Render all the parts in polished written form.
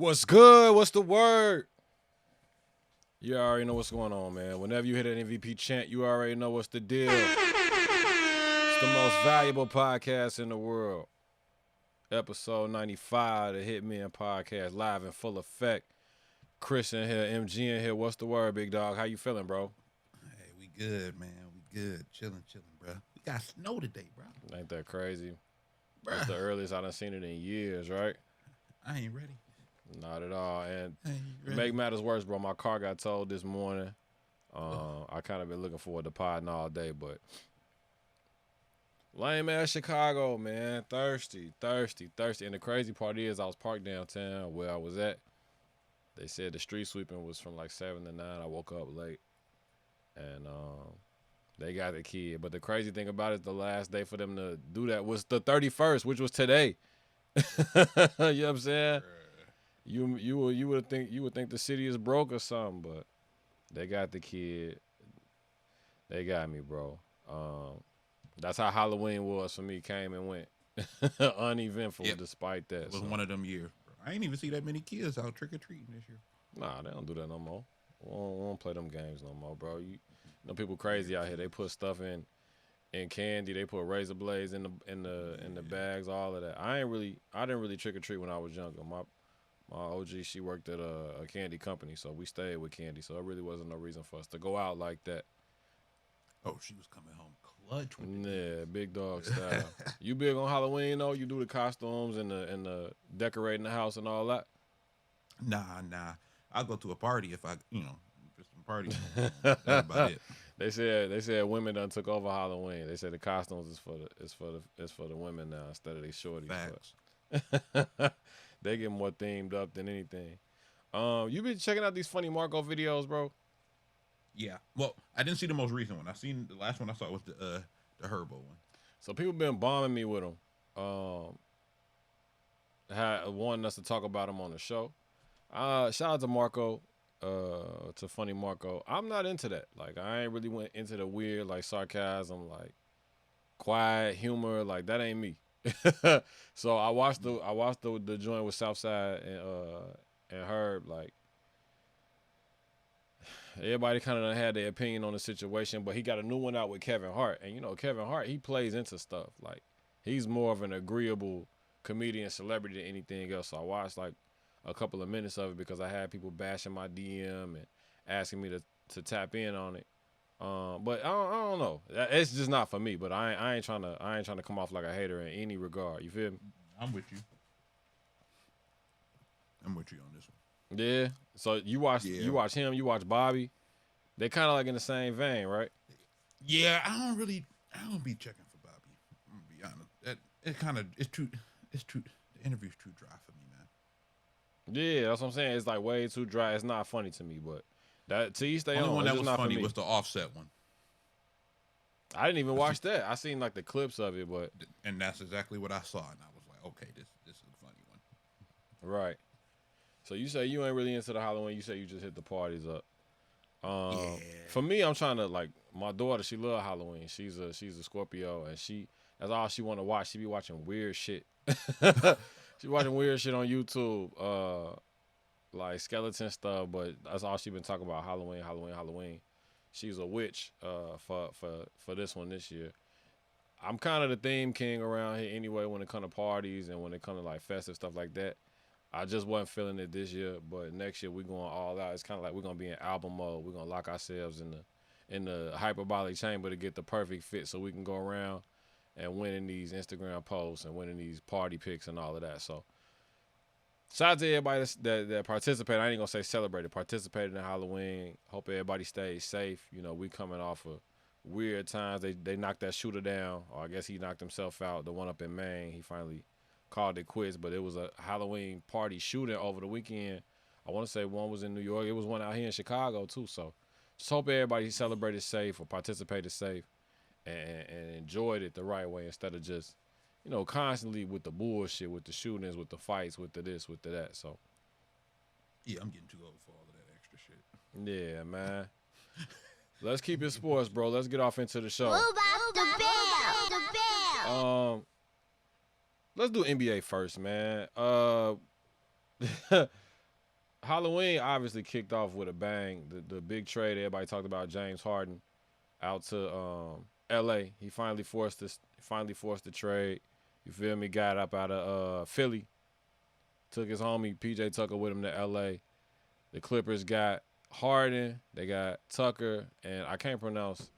What's good? What's the word? You already know what's going on, man. Whenever you hit an MVP chant, you already know what's the deal. It's the most valuable podcast in the world. Episode 95, the Hitmen podcast, live in full effect. Chris in here, MG in here. What's the word, big dog? How you feeling, bro? Hey, we good, man. We good. Chilling, bro. We got snow today, bro. Ain't that crazy? Bruh. That's the earliest I done seen it in years, right? I ain't ready. Not at all. And I ain't to ready. make matters worse, bro, my car got towed this morning. I kind of been looking forward to podding all day, but lame ass Chicago, man. Thirsty. And the crazy part is I was parked downtown where I was at. They said the street sweeping was from like 7 to 9. I woke up late. And they got the kid. But the crazy thing about it, the last day for them to do that was the 31st, which was today. You know what I'm saying? You would think the city is broke or something, but they got the kid. They got me, bro. That's how Halloween was for me. Came and went, uneventful. Yep. Despite that, It was one of them years. Bro. I ain't even see that many kids out trick or treating this year. Nah, they don't do that no more. We don't play them games no more, bro. You know people crazy out here. They put stuff in candy. They put razor blades in the bags. All of that. I didn't really trick or treat when I was younger. My OG, she worked at a candy company, so we stayed with candy. So it really wasn't no reason for us to go out like that. Oh, she was coming home clutch with Yeah, big dog style. You big on Halloween though? You do the costumes and the decorating the house and all that? Nah. I'll go to a party if I, just some party. That's about it. They said women done took over Halloween. They said the costumes is for the women now instead of they shorties. Facts. They get more themed up than anything. You been checking out these funny Marco videos, bro? Yeah. Well, I didn't see the most recent one. I seen the last one I saw was the Herbo one. So people been bombing me with them. Wanting us to talk about them on the show. Shout out to Marco, to Funny Marco. I'm not into that. Like I ain't really went into the weird like sarcasm, like quiet humor. Like that ain't me. So I watched the joint with Southside and Herb. Like everybody kind of had their opinion on the situation, but he got a new one out with Kevin Hart, and you know Kevin Hart, he plays into stuff. Like he's more of an agreeable comedian celebrity than anything else. So I watched like a couple of minutes of it because I had people bashing my DM and asking me to tap in on it. But I don't know. It's just not for me. But I ain't trying to come off like a hater in any regard. You feel me? I'm with you. I'm with you on this one. Yeah. So you watch him. You watch Bobby. They kind of like in the same vein, right? Yeah, I don't be checking for Bobby. I'm gonna be honest. It's too. The interview's too dry for me, man. Yeah, that's what I'm saying. It's like way too dry. It's not funny to me, but that to each their own. The only one that was not funny was the Offset one. I didn't even watch that. I seen like the clips of it, but and that's exactly what I saw, and I was like, okay, this is a funny one. Right. So you say you ain't really into the Halloween. You say you just hit the parties up. Yeah. For me, I'm trying to like my daughter. She love Halloween. She's a Scorpio, and that's all she want to watch. She be watching weird shit. She watching weird shit on YouTube, like skeleton stuff. But that's all she been talking about. Halloween. She's a witch. For this one this year. I'm kind of the theme king around here anyway. When it comes to parties and when it comes to like festive stuff like that. I just wasn't feeling it this year, but next year we're going all out. It's kind of like we're gonna be in album mode. We're gonna lock ourselves in the hyperbolic chamber to get the perfect fit, so we can go around and winning these Instagram posts and winning these party pics and all of that. So, shout out to everybody that participated. I ain't gonna say celebrated, participated in Halloween. Hope everybody stays safe. You know, we coming off of weird times. They knocked that shooter down, or I guess he knocked himself out. The one up in Maine, he finally called it quits, but it was a Halloween party shooting over the weekend. I want to say one was in New York. It was one out here in Chicago too. So just hope everybody celebrated safe or participated safe and enjoyed it the right way instead of just, constantly with the bullshit, with the shootings, with the fights, with the this, with the that. So yeah, I'm getting too old for all of that extra shit. Yeah, man. Let's keep it sports, bro. Let's get off into the show. Move up the bell. Let's do NBA first, man. Halloween obviously kicked off with a bang. The big trade everybody talked about, James Harden out to L.A. He finally forced the trade. You feel me? Got up out of Philly. Took his homie PJ Tucker with him to L.A. The Clippers got Harden. They got Tucker, and I can't pronounce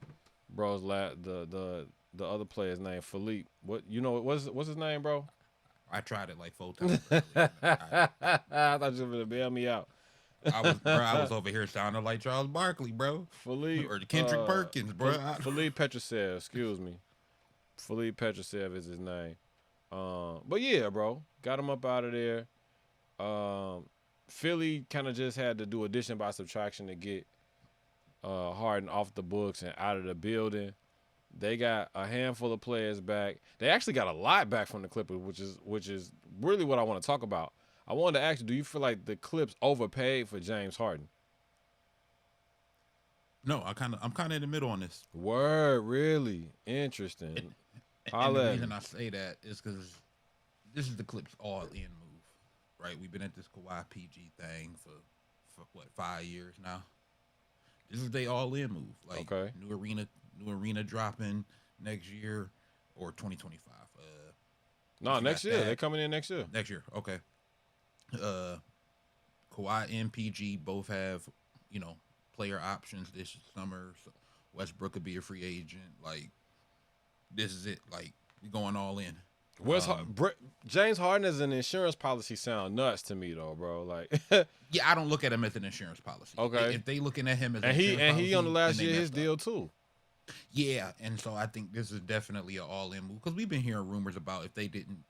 bro's the other player's name. Philippe. What you know? What's his name, bro? I tried it like 4 times. I thought you were gonna bail me out. I was over here sounding like Charles Barkley, bro. Philippe Or Kendrick Perkins, bro. Philippe Petrosev, excuse me. Philippe Petrosev is his name. But yeah, bro, got him up out of there. Philly kind of just had to do addition by subtraction to get Harden off the books and out of the building. They got a handful of players back. They actually got a lot back from the Clippers, which is really what I want to talk about. I wanted to ask you, do you feel like the Clips overpaid for James Harden? No, I'm kind of in the middle on this. Word, really interesting. And the reason I say that is because this is the Clips all-in move, right? We've been at this Kawhi PG thing for what, 5 years now. This is they all-in move, like okay. new arena dropping next year or 2025. No, next year. They're coming in next year. Next year, okay. Kawhi and PG both have, player options this summer. So Westbrook could be a free agent. Like, this is it. Like, we going all in. James Harden as an insurance policy sound nuts to me though, bro. Like, yeah, I don't look at him as an insurance policy. Okay, if they looking at him as he on the last year of his deal too. Yeah, and so I think this is definitely an all-in move because we've been hearing rumors about if they didn't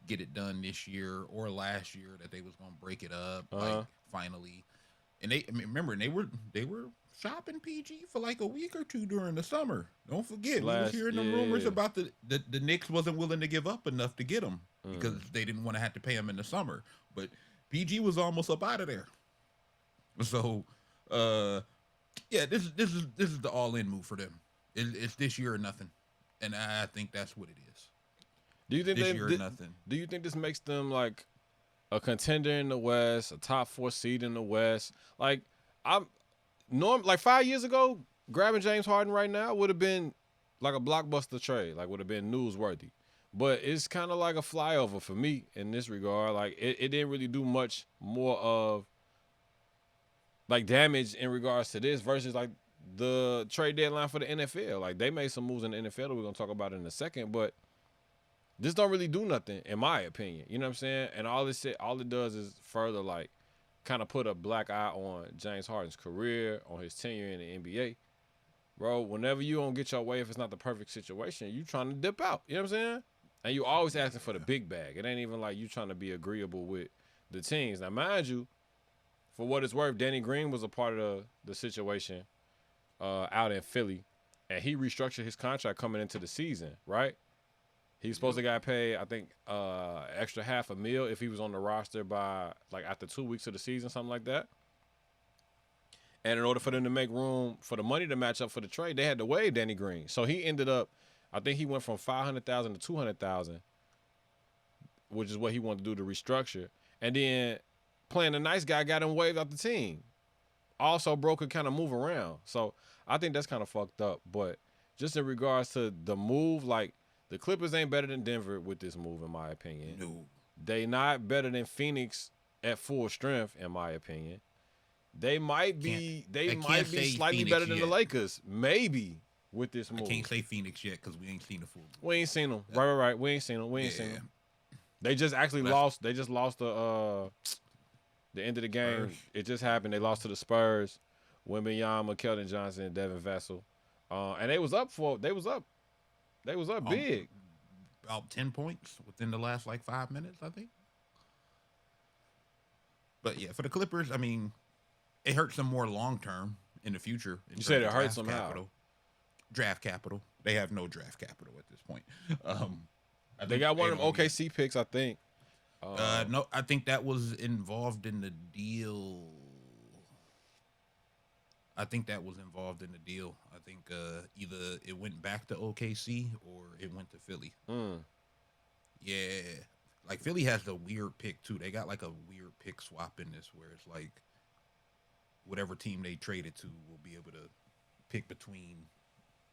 get it done this year or last year that they was gonna break it up, like finally. And remember, they were shopping PG for like a week or two during the summer. Don't forget, we was hearing the rumors about the Knicks wasn't willing to give up enough to get him because they didn't want to have to pay him in the summer. But PG was almost up out of there. So, yeah, this is the all-in move for them. It's this year or nothing, and I think that's what it is. Do you think this year or nothing? Do you think this makes them like a contender in the West, a top 4 seed in the West? Like, like 5 years ago, grabbing James Harden right now would have been like a blockbuster trade, like would have been newsworthy. But it's kind of like a flyover for me in this regard. Like, it didn't really do much more of like damage in regards to this versus like the trade deadline for the NFL. Like, they made some moves in the NFL that we're gonna talk about in a second, but this don't really do nothing, in my opinion. You know what I'm saying? And all it does is further like kind of put a black eye on James Harden's career, on his tenure in the NBA. Bro, whenever you don't get your way, if it's not the perfect situation, you trying to dip out. You know what I'm saying? And you always asking for the big bag. It ain't even like you trying to be agreeable with the teams. Now, mind you, for what it's worth, Danny Green was a part of the situation out in Philly, and he restructured his contract coming into the season, right? He's supposed to get paid, I think, extra $500,000 if he was on the roster by like after 2 weeks of the season, something like that. And in order for them to make room for the money to match up for the trade, they had to waive Danny Green. So he ended up, I think he went from $500,000 to $200,000, which is what he wanted to do to restructure. And then playing the nice guy got him waived out the team. Also, bro could kind of move around. So I think that's kind of fucked up. But just in regards to the move, like, the Clippers ain't better than Denver with this move, in my opinion. No. They not better than Phoenix at full strength, in my opinion. They might be slightly better than the Lakers, maybe, with this move. I can't say Phoenix yet because we ain't seen the full move. We ain't seen them. Right. We ain't seen them. They just actually lost. They just lost the end of the game. Spurs. It just happened. They lost to the Spurs. Wembanyama, Keldon Johnson, and Devin Vassell. And they was up big. About 10 points within the last, 5 minutes, I think. But, yeah, for the Clippers, I mean, it hurts them more long-term in the future. You said it hurts them capital. Draft capital. They have no draft capital at this point. They got one of them OKC picks, I think. No, I think that was involved in the deal. I think either it went back to OKC or it went to Philly. Yeah. like Philly has the weird pick too. They got like a weird pick swap in this where it's like whatever team they traded to will be able to pick between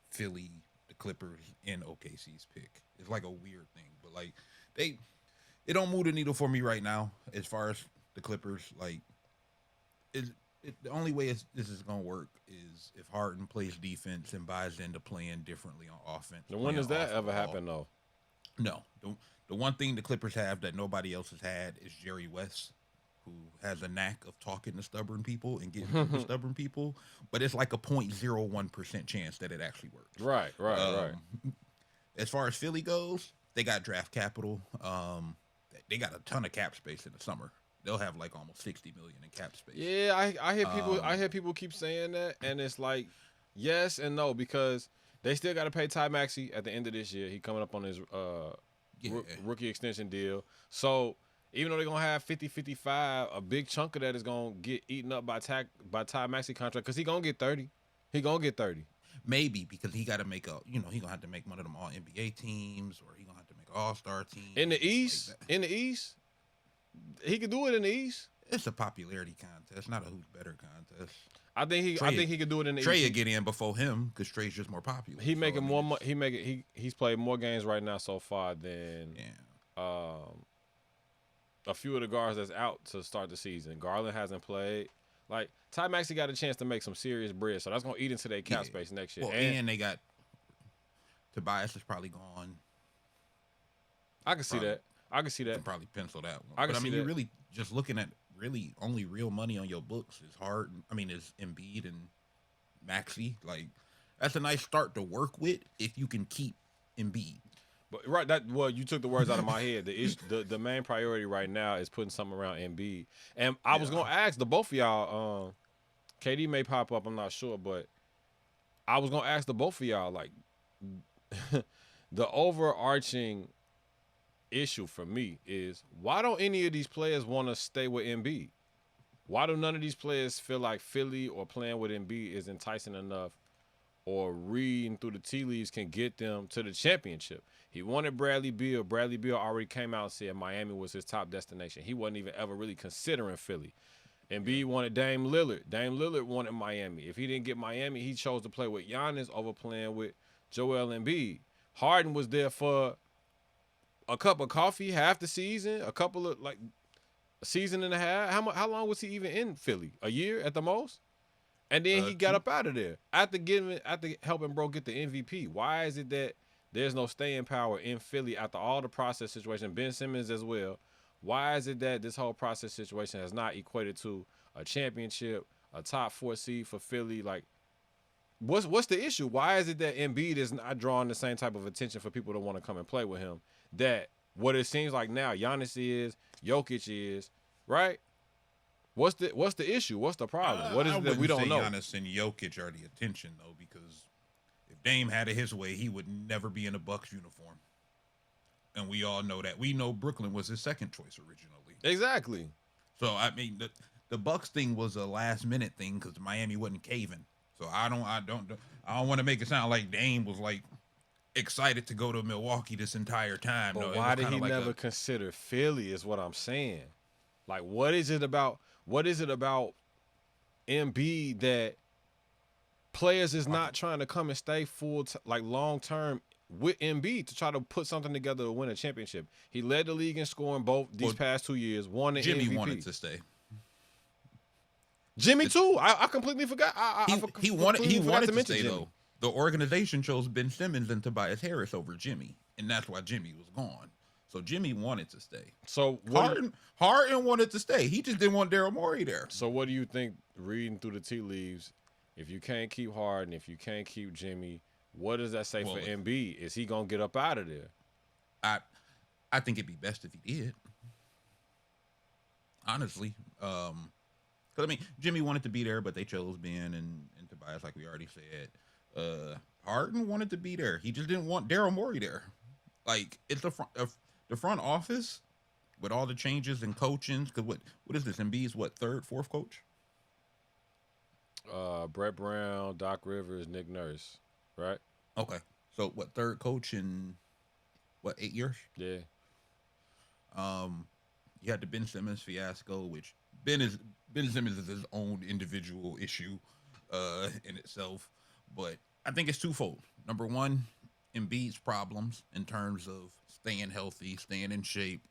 Philly, the Clippers, and OKC's pick. It's like a weird thing, but like it don't move the needle for me right now as far as the Clippers. Like the only way this is gonna work is if Harden plays defense and buys into playing differently on offense. And when does that ever happen though? No, the one thing the Clippers have that nobody else has had is Jerry West, who has a knack of talking to stubborn people and getting through to stubborn people. But it's like a 0.01% chance that it actually works. Right. As far as Philly goes, they got draft capital. They got a ton of cap space in the summer. They'll have like almost $60 million in cap space. Yeah, I hear people. I hear people keep saying that, and it's like yes and no because they still got to pay Ty Maxey at the end of this year. He coming up on his rookie extension deal. So even though they're gonna have 50-55, a big chunk of that is gonna get eaten up by Ty Maxey contract because he gonna get 30. He gonna get 30. Maybe because he got to make he gonna have to make one of them all NBA teams, or he gonna have to make All-Star teams in the East. In the East, he could do it in the East. It's a popularity contest, not a who's better contest. I think he could do it in the Trey East. will get in before him because Trey's just more popular. He making more money. He's played more games right now so far than a few of the guards that's out to start the season. Garland hasn't played. Like Ty Maxey got a chance to make some serious bread, so that's gonna eat into their cap space next year. Well, and they got Tobias is probably gone. I can see that. I can see that. Can probably pencil that one. I mean, you're really just looking at really only real money on your books is is Embiid and Maxey. Like that's a nice start to work with if you can keep Embiid. But you took the words out of my head. The main priority right now is putting something around Embiid. And I was gonna ask the both of y'all. KD may pop up. I'm not sure, but I was gonna ask the both of y'all like the overarching issue for me is why don't any of these players want to stay with Embiid? Why do none of these players feel like Philly or playing with Embiid is enticing enough, or reading through the tea leaves can get them to the championship? He wanted Bradley Beal. Bradley Beal already came out and said Miami was his top destination. He wasn't even ever really considering Philly. Embiid wanted Dame Lillard. Dame Lillard wanted Miami. If he didn't get Miami, he chose to play with Giannis over playing with Joel Embiid. Harden was there for a cup of coffee, half the season, a season and a half. How long was he even in Philly? A year at the most? And then he got up out of there after helping bro get the MVP. Why is it that there's no staying power in Philly after all the process situation? Ben Simmons as well. Why is it that this whole process situation has not equated to a championship, a top 4 seed for Philly? Like, what's the issue? Why is it that Embiid is not drawing the same type of attention for people to want to come and play with him that what it seems like now Giannis is, Jokic is, right? What's the issue? What's the problem? What is it that we don't know? Giannis and Jokic are the attention though, because if Dame had it his way, he would never be in a Bucks uniform, and we all know that. We know Brooklyn was his second choice originally. Exactly. So I mean, the Bucks thing was a last minute thing because Miami wasn't caving. So I don't want to make it sound like Dame was like excited to go to Milwaukee this entire time. But no, why did he never consider Philly? Is what I'm saying. Like, what is it about Embiid that players is not trying to come and stay long term with Embiid to try to put something together to win a championship? He led the league in scoring both these past 2 years. Won an Jimmy MVP. wanted to stay. Jimmy too. I completely forgot. He wanted to stay Jimmy. though. The organization chose Ben Simmons and Tobias Harris over Jimmy, and that's why Jimmy was gone. So Jimmy wanted to stay. So Harden wanted to stay. He just didn't want Daryl Morey there. So what do you think, reading through the tea leaves, if you can't keep Harden, if you can't keep Jimmy, what does that say for Embiid? Is he gonna get up out of there? I think it'd be best if he did. Honestly. Because, I mean, Jimmy wanted to be there, but they chose Ben and Tobias, like we already said. Harden wanted to be there. He just didn't want Daryl Morey there. Like, it's the front office with all the changes and coaching. Because what is this? Embiid's third, fourth coach? Brett Brown, Doc Rivers, Nick Nurse, right? Okay. So, third coach in, 8 years? Yeah. You had the Ben Simmons fiasco, which Ben Simmons is his own individual issue in itself. But I think it's twofold. Number one, Embiid's problems in terms of staying healthy, staying in shape,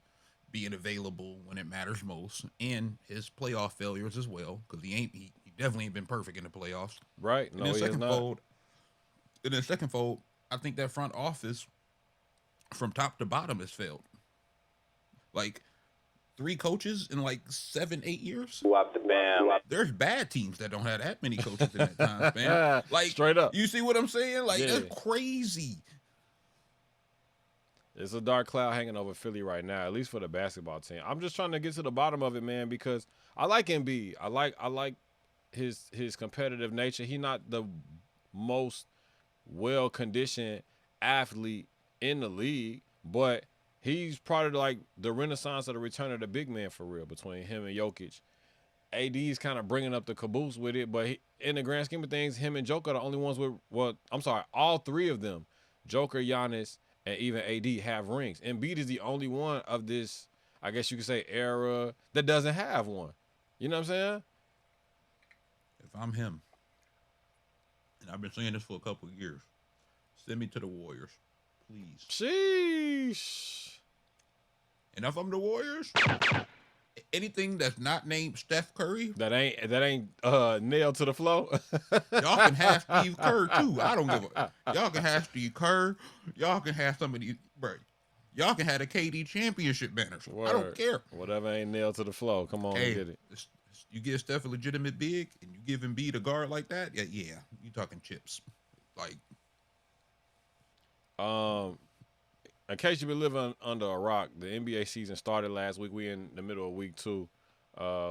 being available when it matters most, and his playoff failures as well, because he definitely ain't been perfect in the playoffs. Right? And No, then he is second not. fold, and then second fold, I think that front office from top to bottom has failed. Like 3 coaches in like 7, 8 years. Wop the bam. There's bad teams that don't have that many coaches in that time span. Like Straight up. you see what I'm saying? Like Yeah. that's crazy. It's a dark cloud hanging over Philly right now, at least for the basketball team. I'm just trying to get to the bottom of it, man, because I like Embiid. I like his competitive nature. He's not the most well conditioned athlete in the league, but he's probably like the renaissance of the return of the big man for real between him and Jokic. AD's kind of bringing up the caboose with it, but in the grand scheme of things, him and Joker are the only ones with, all three of them, Joker, Giannis, and even AD have rings. Embiid is the only one of this, I guess you could say, era that doesn't have one. You know what I'm saying? If I'm him, and I've been saying this for a couple of years, send me to the Warriors, please. Sheesh. And if I'm the Warriors, anything that's not named Steph Curry, That ain't nailed to the floor. y'all can have Steve Kerr too. I don't give a. Y'all can have Steve Kerr. Y'all can have some of these. Bro, y'all can have the KD championship banners. I don't Word. care. Whatever ain't nailed to the floor. Come on, Hey, get it. you give Steph a legitimate big, and you give Embiid a guard like that. Yeah, you talking chips. Like, in case you've been living under a rock, the NBA season started last week. We in the middle of week 2.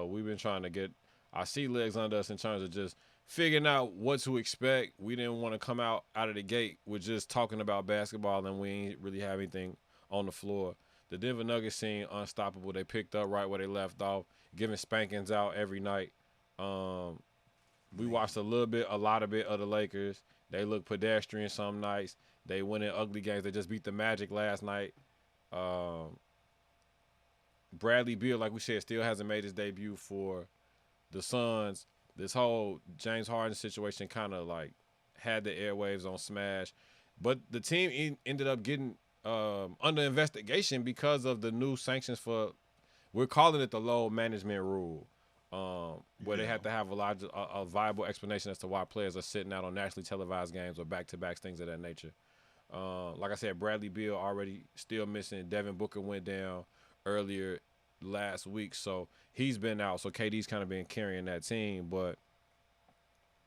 We've been trying to get our sea legs under us in terms of just figuring out what to expect. We didn't want to come out of the gate with just talking about basketball, and we ain't really have anything on the floor. The Denver Nuggets seem unstoppable. They picked up right where they left off, giving spankings out every night. We watched a lot of the Lakers. They look pedestrian some nights. They went in ugly games. They just beat the Magic last night. Bradley Beal, like we said, still hasn't made his debut for the Suns. This whole James Harden situation kind of like had the airwaves on smash. But the team ended up getting under investigation because of the new sanctions for, we're calling it the load management rule, where they have to have a viable explanation as to why players are sitting out on nationally televised games or back-to-backs, things of that nature. Like I said, Bradley Beal already still missing. Devin Booker went down earlier last week, so he's been out. So KD's kind of been carrying that team. But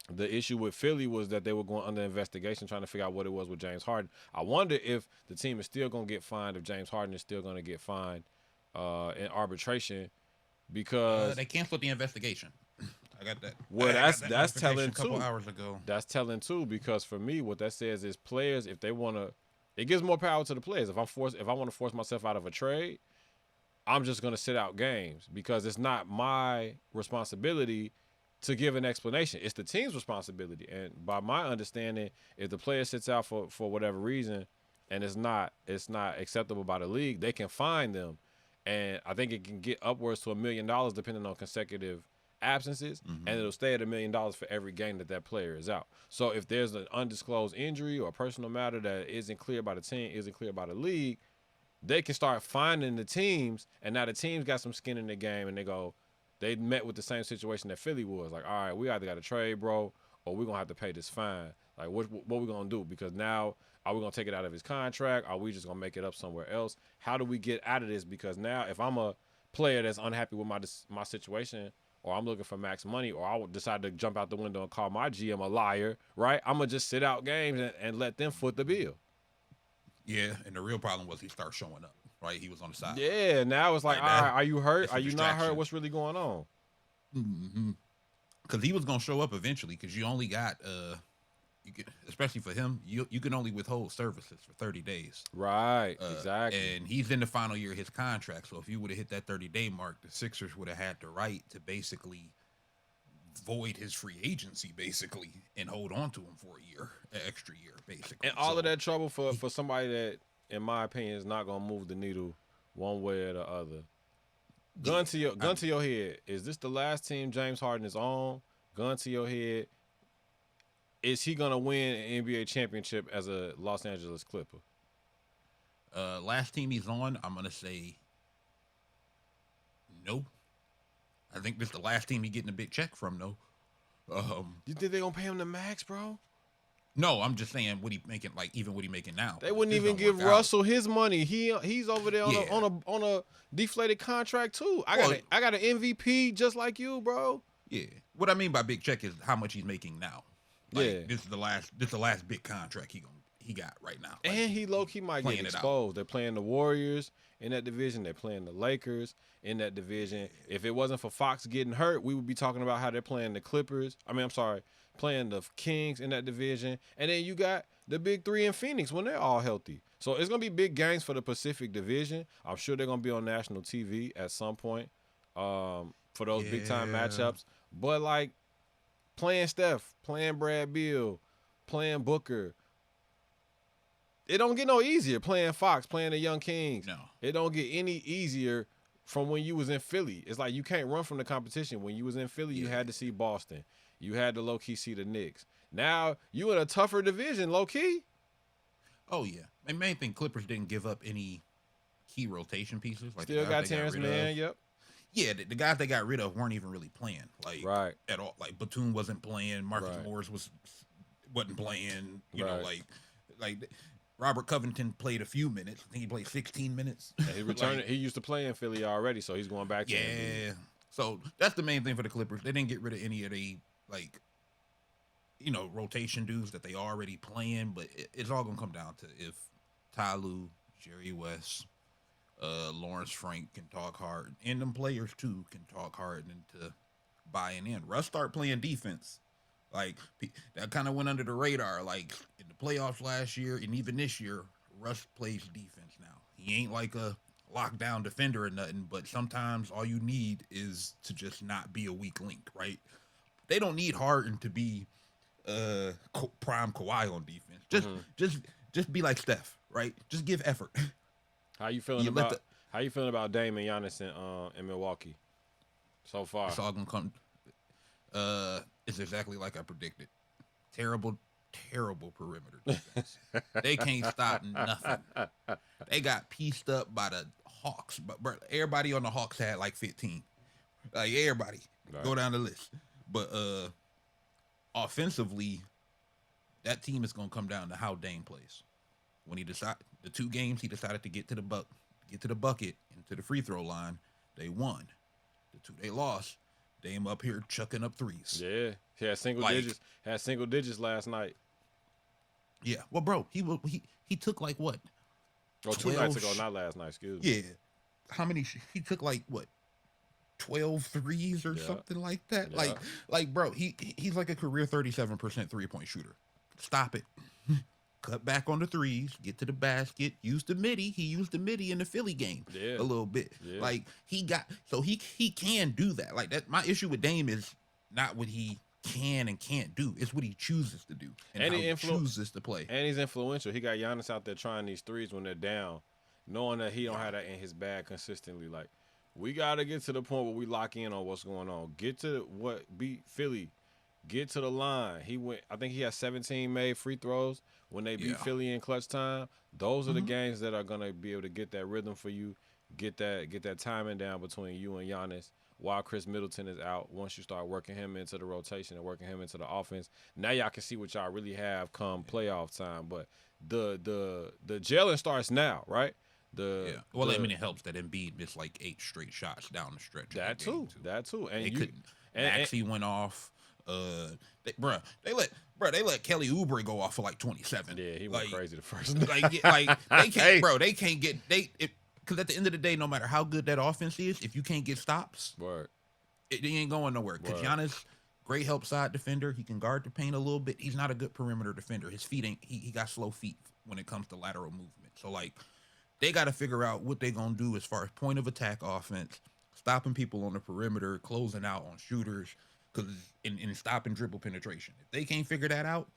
the issue with Philly was that they were going under investigation, trying to figure out what it was with James Harden. I wonder if the team is still going to get fined, if James Harden is still going to get fined in arbitration, because they canceled the investigation. I got that. Well, I got that that's notification telling a couple too. hours ago. That's telling too, because for me, what that says is players, if they want to, it gives more power to the players. If I want to force myself out of a trade, I'm just going to sit out games because it's not my responsibility to give an explanation. It's the team's responsibility. And by my understanding, if the player sits out for whatever reason and it's not acceptable by the league, they can fine them. And I think it can get upwards to $1 million depending on consecutive absences, and it'll stay at $1 million for every game that player is out. So if there's an undisclosed injury or a personal matter that isn't clear by the team, isn't clear by the league, they can start finding the teams, and now the teams got some skin in the game, and they met with the same situation that Philly was. Like, all right, we either got to trade, bro, or we're going to have to pay this fine. Like, what we going to do? Because now, are we going to take it out of his contract? Are we just going to make it up somewhere else? How do we get out of this? Because now, if I'm a player that's unhappy with my situation, or I'm looking for max money, or I would decide to jump out the window and call my GM a liar, right? I'm going to just sit out games and let them foot the bill. Yeah, and the real problem was he started showing up, right? He was on the side. Yeah, now it's like, all right, are you hurt? Are you not hurt? distraction. What's really going on? Because he was going to show up eventually, because you only got, especially for him, you can only withhold services for 30 days. Right, exactly. And he's in the final year of his contract, so if you would have hit that 30-day mark, the Sixers would have had the right to basically void his free agency, basically, and hold on to him for a year, an extra year, basically. And all of that trouble for somebody that, in my opinion, is not going to move the needle one way or the other. Gun to your head. Is this the last team James Harden is on? Gun to your head. Is he gonna win an NBA championship as a Los Angeles Clipper? Last team he's on, I'm gonna say no. I think this is the last team he's getting a big check from, though. You think they're gonna pay him the max, bro? No, I'm just saying what he making, like even what he making now. They wouldn't even give Russell his money. He's over there on a deflated contract too. I got an MVP just like you, bro. Yeah. What I mean by big check is how much he's making now. Like, Yeah. This is the last big contract he got right now. Like, And he low key might get exposed. They're playing the Warriors in that division. They're playing the Lakers in that division. If it wasn't for Fox getting hurt, we would be talking about how they're playing the Clippers. Playing the Kings in that division. And then you got the big three in Phoenix when they're all healthy. So it's going to be big games for the Pacific Division. I'm sure they're going to be on national TV at some point for those big-time matchups. But, like, playing Steph, playing Brad Beal, playing Booker, it don't get no easier playing Fox, playing the Young Kings. No. It don't get any easier from when you was in Philly. It's like you can't run from the competition. When you was in Philly, you had to see Boston. You had to low-key see the Knicks. Now, you in a tougher division, low-key. Oh, yeah. The main thing, Clippers didn't give up any key rotation pieces. Like Still got Terrence Mann, yep. Yeah, the guys they got rid of weren't even really playing, like at all. Like Batum wasn't playing, Marcus Morris wasn't playing. You know, like Robert Covington played a few minutes. I think he played 16 minutes. And he returned. He used to play in Philly already, so he's going back to NBA. So that's the main thing for the Clippers. They didn't get rid of any of the rotation dudes that they already playing, but it's all gonna come down to if Ty Lue, Jerry West, Lawrence Frank can talk hard, and them players too can talk hard into buying in. Russ start playing defense. Like that kind of went under the radar. Like in the playoffs last year and even this year, Russ plays defense now. He ain't like a lockdown defender or nothing, but sometimes all you need is to just not be a weak link, right? They don't need Harden to be prime Kawhi on defense. Just be like Steph, right? Just give effort. How you feeling about Dame and Giannis in Milwaukee so far? It's all gonna come. It's exactly like I predicted. Terrible perimeter defense. They can't stop nothing. They got pieced up by the Hawks, but everybody on the Hawks had like 15. Like everybody, go down the list. But offensively, that team is gonna come down to how Dame plays. When he decided the 2 games he decided to get to the bucket and to the free throw line, they won. The 2 they lost, Dame up here chucking up threes. Yeah, he had single digits. Had single digits last night. Yeah, well, bro, he took like what? Oh, 2 nights ago, not last night. Excuse me. Yeah, how many? He took like what? 12 threes or something like that. Yeah. Like, bro, he's like a career 37% 3-point shooter. Stop it. Cut back on the threes, get to the basket, use the midi. He used the midi in the Philly game a little bit. Yeah. Like he can do that. Like that. My issue with Dame is not what he can and can't do. It's what he chooses to do and how he chooses to play. And he's influential. He got Giannis out there trying these threes when they're down, knowing that he don't have that in his bag consistently. Like we gotta get to the point where we lock in on what's going on. Get to beat Philly. Get to the line. I think he has 17 made free throws when they beat Philly in clutch time. Those are the games that are gonna be able to get that rhythm for you, get that timing down between you and Giannis while Chris Middleton is out. Once you start working him into the rotation and working him into the offense, now y'all can see what y'all really have come playoff time. But the gelling starts now, right? It helps that Embiid missed like 8 straight shots down the stretch. That too. And they couldn't. Maxey went off. They let Kelly Oubre go off for like 27. Yeah, he went crazy the first. They can't, bro. They can't get because at the end of the day, no matter how good that offense is, if you can't get stops, it ain't going nowhere. Because Giannis, great help side defender, he can guard the paint a little bit. He's not a good perimeter defender. His feet ain't. He got slow feet when it comes to lateral movement. So like, they got to figure out what they're gonna do as far as point of attack offense, stopping people on the perimeter, closing out on shooters. In stop and dribble penetration. If they can't figure that out,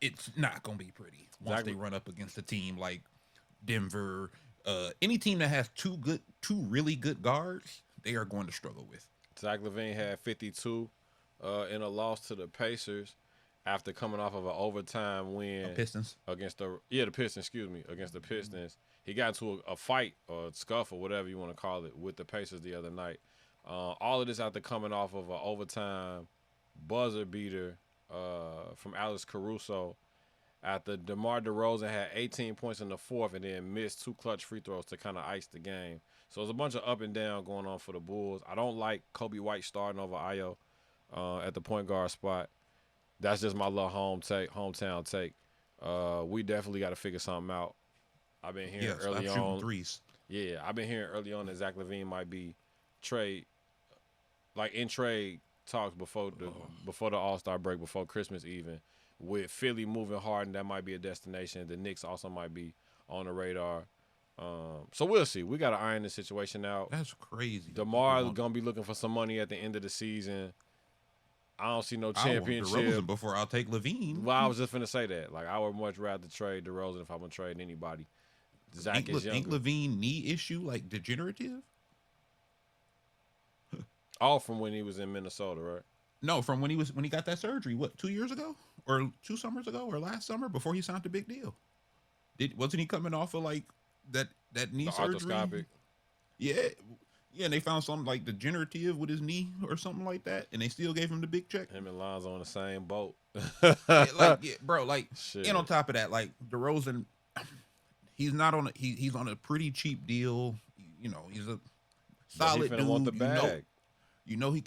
it's not going to be pretty once they run up against a team like Denver, Any team that has two really good guards, they are going to struggle with. Zach LaVine had 52 in a loss to the Pacers after coming off of an overtime win Pistons. against the Pistons, against the Pistons. He got into a fight or a scuffle, whatever you want to call it, with the Pacers the other night. All of this after coming off of an overtime buzzer beater from Alex Caruso after DeMar DeRozan had 18 points in the fourth and then missed 2 clutch free throws to kind of ice the game. So there's a bunch of up and down going on for the Bulls. I don't like Kobe White starting over Ayo at the point guard spot. That's just my little hometown take. We definitely got to figure something out. I've been hearing early on threes. Yeah, I've been hearing early on that Zach LaVine might be in trade talks before the All-Star break, before Christmas even. With Philly moving hard, and that might be a destination. The Knicks also might be on the radar. So we'll see. We got to iron this situation out. That's crazy. DeMar is going to be looking for some money at the end of the season. I don't see no championship. I want DeRozan before I'll take LaVine. Well, I was just going to say that. Like, I would much rather trade DeRozan if I'm going to trade anybody. Zach is younger. Ain't LaVine knee issue like degenerative? All from when he was in Minnesota, right? No, from when he got that surgery. What, 2 years ago, or 2 summers ago, or last summer before he signed the big deal? Wasn't he coming off of like that knee surgery? Arthroscopic. Yeah, and they found something like degenerative with his knee or something like that, and they still gave him the big check. Him and Lonzo on the same boat. Bro. Shit. And on top of that, like DeRozan, he's on a pretty cheap deal. You know, he's a solid dude. Want the bag. You know he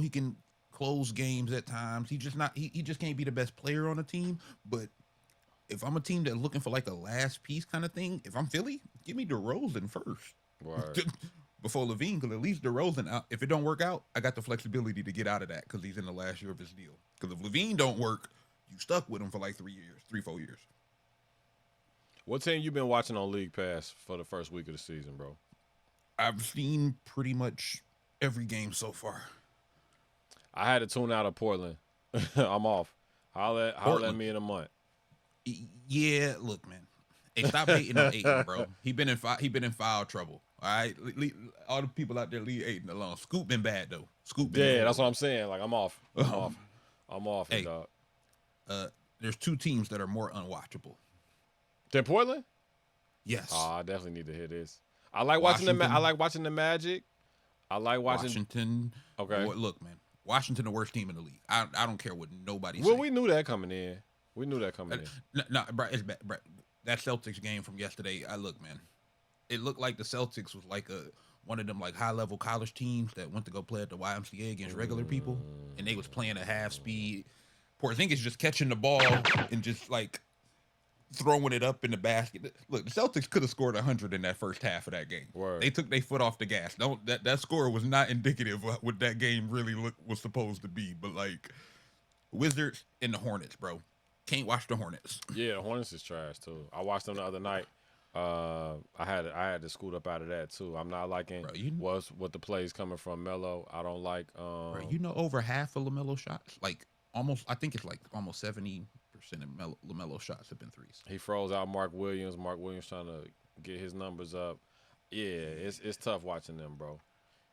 can close games at times. He just can't be the best player on the team. But if I'm a team that's looking for like a last piece kind of thing, if I'm Philly, give me DeRozan first. Right. Before LaVine, because at least DeRozan, if it don't work out, I got the flexibility to get out of that because he's in the last year of his deal. Because if LaVine don't work, you stuck with him for like 3-4 years. What team you been watching on League Pass for the first week of the season, bro? I've seen pretty much every game so far. I had to tune out of Portland. I'm off. Holla at me in a month. Yeah, look, man. Hey, stop hating on Ayton, bro. He been in foul trouble. All right, all the people out there leave Ayton alone. Scoop been bad though. That's what I'm saying. Like I'm off. I'm off. Hey, dog. There's 2 teams that are more unwatchable. Then Portland? Yes. Oh, I definitely need to hear this. I like watching the Magic. I like watching Washington. Okay. Look, man. Washington, the worst team in the league. I don't care what nobody says. Well, we knew that coming in. No, bro, it's bad, bro. That Celtics game from yesterday. Look, man. It looked like the Celtics was like one of them like high level college teams that went to go play at the YMCA against regular people, and they was playing at half speed. Porzingis just catching the ball and just like throwing it up in the basket. Look, the Celtics could have scored 100 in that first half of that game. Word. They took their foot off the gas. That score was not indicative of what that game really was supposed to be. But like Wizards and the Hornets, bro. Can't watch the Hornets. Yeah, the Hornets is trash too. I watched them the other night. I had to scoot up out of that too. I'm not liking what the plays coming from Melo. I don't like. Bro, over half of LaMelo shots, like almost. I think it's like almost 70% of LaMelo shots have been threes. He froze out Mark Williams. Mark Williams trying to get his numbers up. Yeah, it's tough watching them, bro.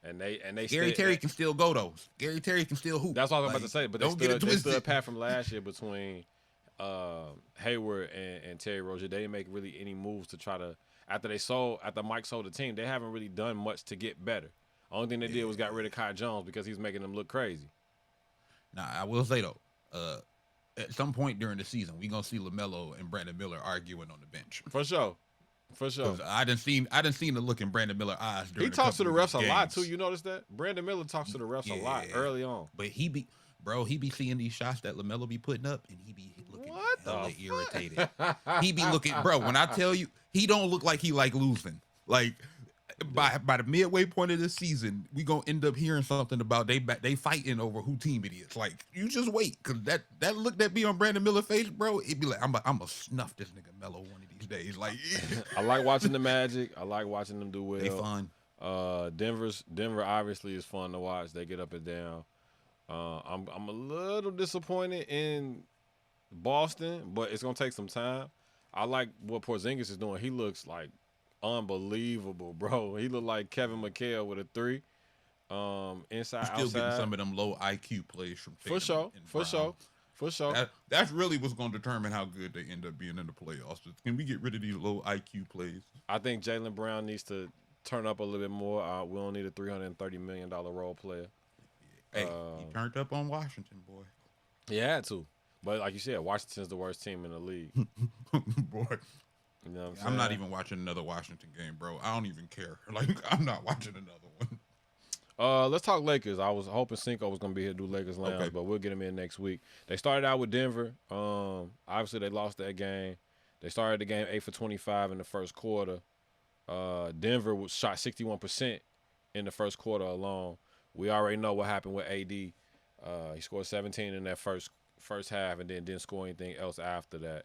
And they Gary Terry can still go though. Gary Terry can still hoop. That's what I was about to say. But they stood pat from last year between Hayward and Terry Rozier. They didn't make really any moves to try to after Mike sold the team. They haven't really done much to get better. Only thing they did was got rid of Kai Jones because he's making them look crazy. Now I will say though, at some point during the season, we gonna see LaMelo and Brandon Miller arguing on the bench. For sure. I done seen the look in Brandon Miller's eyes. He talks to the refs a lot too. You notice that? Brandon Miller talks to the refs a lot early on. But he be seeing these shots that LaMelo be putting up, and he be looking hella irritated. He be looking, bro. When I tell you, he don't look like he like losing. Like by the midway point of the season, we gonna end up hearing something about they fighting over who team it is. Like you just wait, cause that look that be on Brandon Miller's face, bro. It be like I'm a snuff this nigga Melo one of these days. Like I like watching the Magic. I like watching them do well. They fun. Denver obviously is fun to watch. They get up and down. I'm a little disappointed in Boston, but it's gonna take some time. I like what Porzingis is doing. He looks like unbelievable, bro. He looked like Kevin McHale with a 3. Inside, He's still outside. getting some of them low IQ plays from Tatum For sure, and for Brown. sure, for sure. That's really what's going to determine how good they end up being in the playoffs. Can we get rid of these low IQ plays? I think Jaylen Brown needs to turn up a little bit more. We don't need a $330 million role player. Hey, he turned up on Washington, boy. He had to. But like you said, Washington's the worst team in the league. Boy. You know what I'm saying? I'm not even watching another Washington game, bro. I don't even care. Like, I'm not watching another one. Let's talk Lakers. I was hoping Cinco was gonna be here to do Lakers Lounge, but we'll get him in next week. They started out with Denver. Obviously they lost that game. They started the game 8 for 25 in the first quarter. Denver shot 61% in the first quarter alone. We already know what happened with AD. He scored 17 in that first half, and then didn't score anything else after that.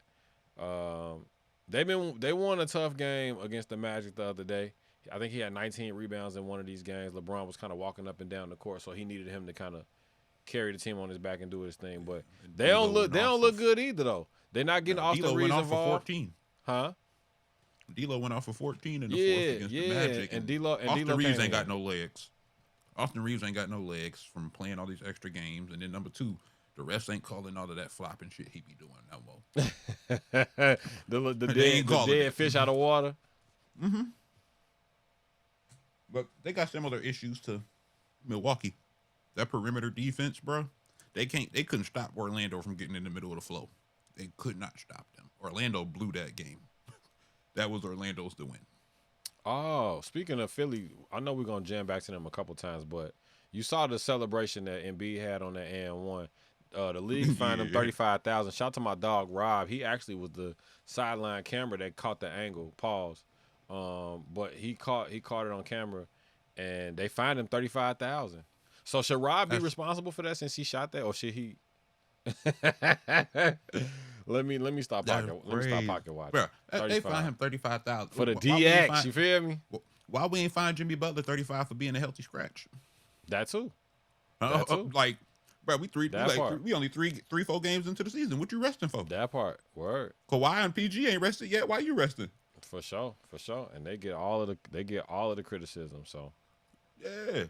They won a tough game against the Magic the other day. I think he had 19 rebounds in one of these games. LeBron was kind of walking up and down the court, so he needed him to kind of carry the team on his back and do his thing. But they don't look good either though. They're not getting Austin Reeves involved. For 14. Huh? D'Lo went off for 14 in the fourth against the Magic. And D'Lo Reeves ain't got no legs. Austin Reeves ain't got no legs from playing all these extra games. And then number 2, the refs ain't calling all of that flopping shit he be doing no more. the dead fish out of water. Mm-hmm. But they got similar issues to Milwaukee. That perimeter defense, bro. They couldn't stop Orlando from getting in the middle of the flow. They could not stop them. Orlando blew that game. That was Orlando's to win. Oh, speaking of Philly, I know we're gonna jam back to them a couple times, but you saw the celebration that Embiid had on that and1. The league fined him $35,000. Shout out to my dog Rob. He actually was the sideline camera that caught the angle. Pause. But he caught it on camera, and they fined him $35,000. So should Rob be responsible for that since he shot that, or should he? let me stop pocket. Let me stop pocket watching. Bro, they fined him $35,000 for the DX. You feel me? Why we ain't find Jimmy Butler $35 for being a healthy scratch? That too. Like, bro, we only 3-4 games into the season. What you resting for? That part. Word. Kawhi and PG ain't rested yet. Why you resting? For sure. And they get all of the criticism. So yeah.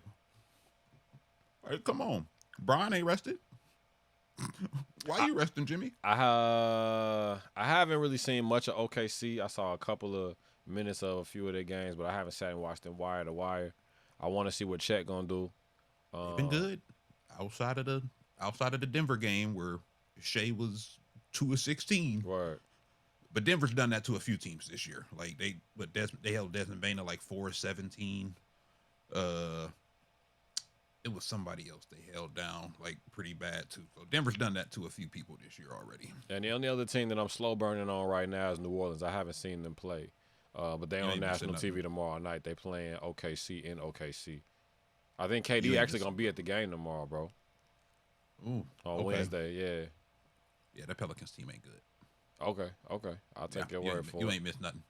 Right, come on. Brian ain't rested. Why you resting, Jimmy? I haven't really seen much of OKC. I saw a couple of minutes of a few of their games, but I haven't sat and watched them wire to wire. I want to see what Chet gonna do. Been good outside of the Denver game where Shea was 2 of 16. Word. But Denver's done that to a few teams this year. Like they held Desmond Bain to like 4 of 17. It was somebody else they held down like pretty bad too. So Denver's done that to a few people this year already. And the only other team that I'm slow burning on right now is New Orleans. I haven't seen them play, but they on national TV tomorrow night. They playing OKC in OKC. I think KD actually gonna be at the game tomorrow, bro. Ooh, on Wednesday, yeah. Yeah, that Pelicans team ain't good. Okay. I'll take your word for it. You ain't missed nothing.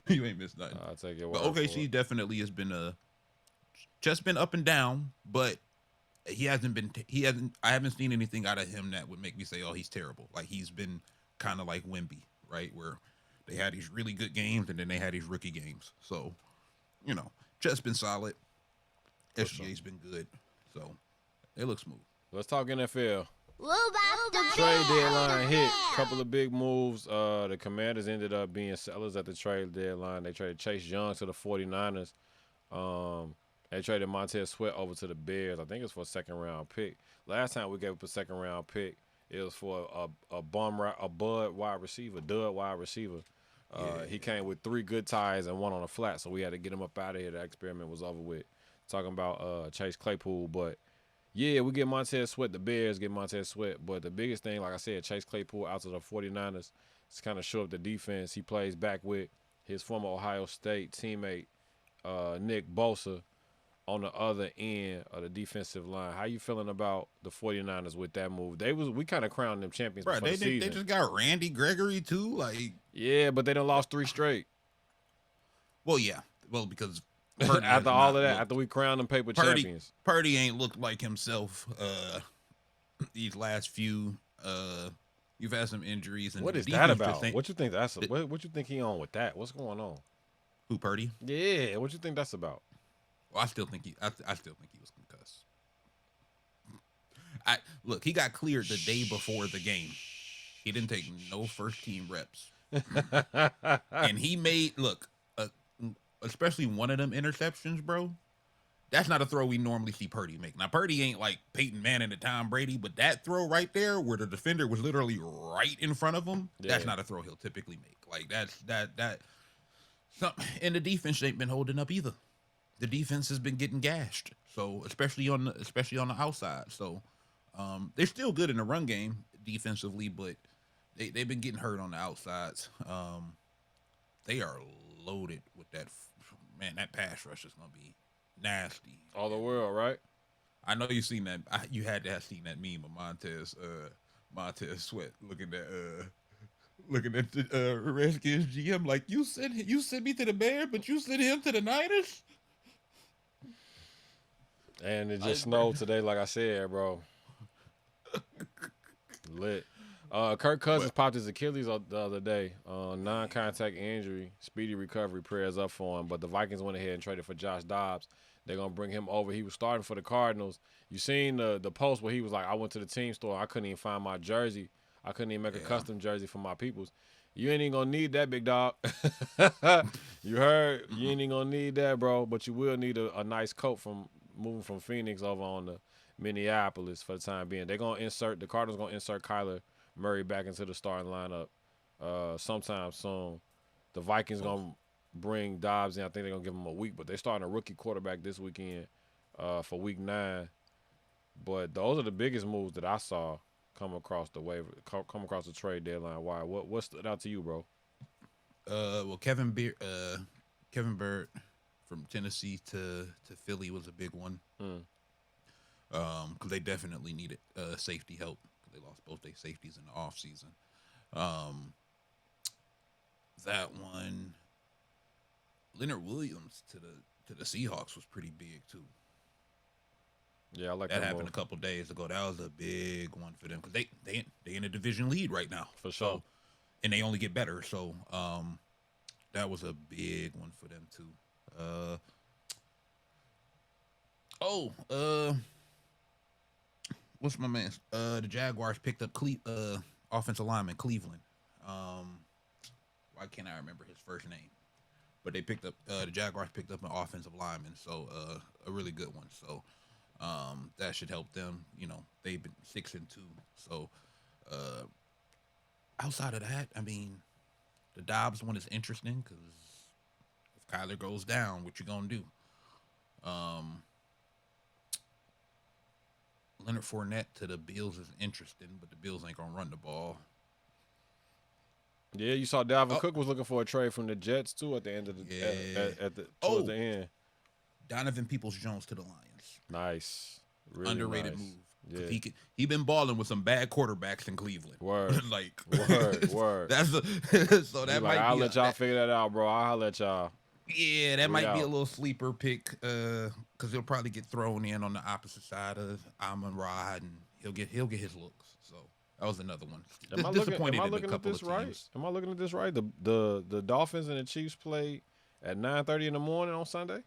You ain't missed nothing. I'll take your word. But OKC definitely has been just been up and down, but I haven't seen anything out of him that would make me say, oh, he's terrible. Like he's been kind of like Wemby, right? Where they had these really good games and then they had these rookie games. So, just been solid. SGA's been good. So it looks smooth. Let's talk NFL. The Trade deadline hit. Couple of big moves. The Commanders ended up being sellers at the trade deadline. They traded Chase Young to the 49ers. They traded Montez Sweat over to the Bears. I think it's for a second-round pick. Last time we gave up a second-round pick, it was for a dud wide receiver. He came with 3 good ties and 1 on the flat, so we had to get him up out of here. That experiment was over with. Talking about Chase Claypool, but yeah, we get Montez Sweat. The Bears get Montez Sweat, but the biggest thing, like I said, Chase Claypool out to the 49ers. It's kind of show up the defense. He plays back with his former Ohio State teammate Nick Bosa on the other end of the defensive line. How you feeling about the 49ers with that move? We kind of crowned them champions before the season. They just got Randy Gregory too, like. Yeah, but they done lost 3 straight. Well, yeah. Well, because after all of that, after we crowned them paper champions. Purdy ain't looked like himself these last few. You've had some injuries. And what is that about? What you think what you think he on with that? What's going on? Who, Purdy? Yeah, what you think that's about? Well, I still think I still think he was concussed. I look, he got cleared the day before the game. He didn't take no first team reps, and he made especially one of them interceptions, bro. That's not a throw we normally see Purdy make. Now Purdy ain't like Peyton Manning to Tom Brady, but that throw right there, where the defender was literally right in front of him, that's not a throw he'll typically make. Like that. And the defense ain't been holding up either. The defense has been getting gashed. So especially on the outside. So they're still good in the run game defensively, but they've been getting hurt on the outsides. They are loaded with that. Man, that pass rush is gonna be nasty. All the world, right? I know you seen that. You had to have seen that meme of Montez Sweat looking at the Redskins GM like, you sent me to the Bears, but you sent him to the Niners. And it just snowed today, like I said, bro. Lit. Kirk Cousins popped his Achilles the other day. Non-contact injury, speedy recovery, prayers up for him. But the Vikings went ahead and traded for Josh Dobbs. They're going to bring him over. He was starting for the Cardinals. You seen the post where he was like, I went to the team store. I couldn't even find my jersey. I couldn't even make a custom jersey for my peoples. You ain't even going to need that, big dog. You heard? You ain't even going to need that, bro. But you will need a nice coat from moving from Phoenix over on to Minneapolis for the time being. They're going to the Cardinals going to insert Kyler Murray back into the starting lineup sometime soon. The Vikings going to bring Dobbs in. I think they're going to give him a week, but they're starting a rookie quarterback this weekend for week 9. But those are the biggest moves that I saw come across the trade deadline. Why? What stood out to you, bro? Well, Kevin Bird from Tennessee to Philly was a big one. Because they definitely needed safety help. They lost both their safeties in the offseason. That one, Leonard Williams to the Seahawks was pretty big too. Yeah, I like that. Happened a couple days ago. That was a big one for them because they in a division lead right now for sure, so, and they only get better. So that was a big one for them too. What's my man? The Jaguars picked up offensive lineman Cleveland. Why can't I remember his first name? But they picked up the Jaguars picked up an offensive lineman, so a really good one. So that should help them. You know, they've been 6-2. So outside of that, I mean, the Dobbs one is interesting because if Kyler goes down, what you gonna do? Leonard Fournette to the Bills is interesting, but the Bills ain't gonna run the ball. Yeah, you saw Dalvin Cook was looking for a trade from the Jets too at the end of the towards the end. Donovan Peoples-Jones to the Lions. Nice, really underrated nice. move. Yeah. He been balling with some bad quarterbacks in Cleveland. Word, like word. That's so that might. I'll let y'all figure that out, bro. I'll let y'all. Yeah, that might be a little sleeper pick because he'll probably get thrown in on the opposite side of Amon-Ra, and he'll get his looks. So that was another one. Am I looking at this right? Am I looking at this right? The Dolphins and the Chiefs play at 9:30 in the morning on Sunday.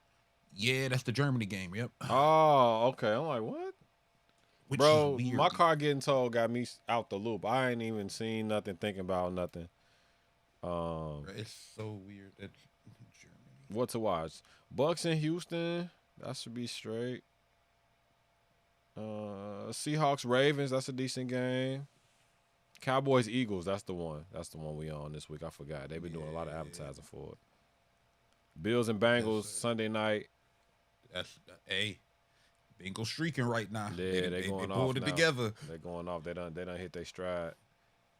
Yeah, that's the Germany game. Yep. Oh, okay. I'm like, what? Bro, my car getting told got me out the loop. I ain't even seen nothing, thinking about nothing. It's so weird that Germany. What to watch? Bucks in Houston. That should be straight. Seahawks Ravens. That's a decent game. Cowboys Eagles. That's the one. That's the one we on this week. I forgot. They've been doing a lot of advertising for it. Bills and Bengals Sunday night. That's Bengals streaking right now. Yeah, they going they off pulled it now. Together. They're going off. They done hit their stride.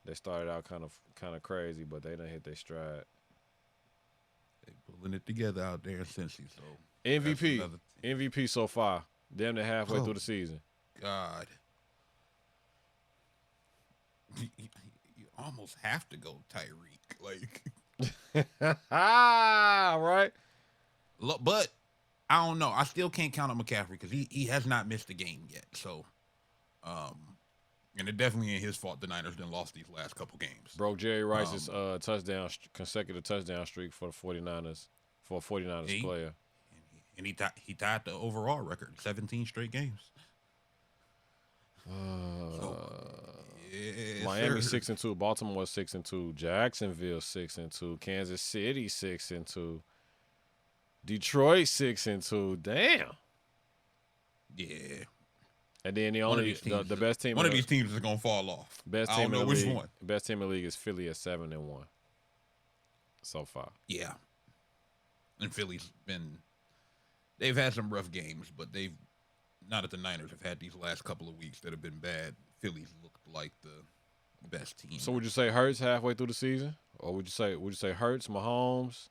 They started out kind of crazy, but they done hit their stride. They pulling it together out there in Cincy. So MVP so far. Damn near halfway through the season. God. You almost have to go Tyreek. Like right. But I don't know. I still can't count on McCaffrey because he has not missed a game yet. So, and it definitely ain't his fault the Niners done lost these last couple games. Broke Jerry Rice's consecutive touchdown streak for the 49ers. for a 49ers player. And he tied the overall record, 17 straight games. Miami 6-2, Baltimore 6-2, Jacksonville 6-2, Kansas City 6-2, Detroit 6-2. Damn. Yeah. And then the best team. One of these teams is gonna fall off. Best I team don't know which one. Best team in the league is Philly at 7-1 so far. Yeah. And they've had some rough games, but not that the Niners have had these last couple of weeks that have been bad. Philly's looked like the best team. So would you say Hurts halfway through the season, or would you say Hurts, Mahomes?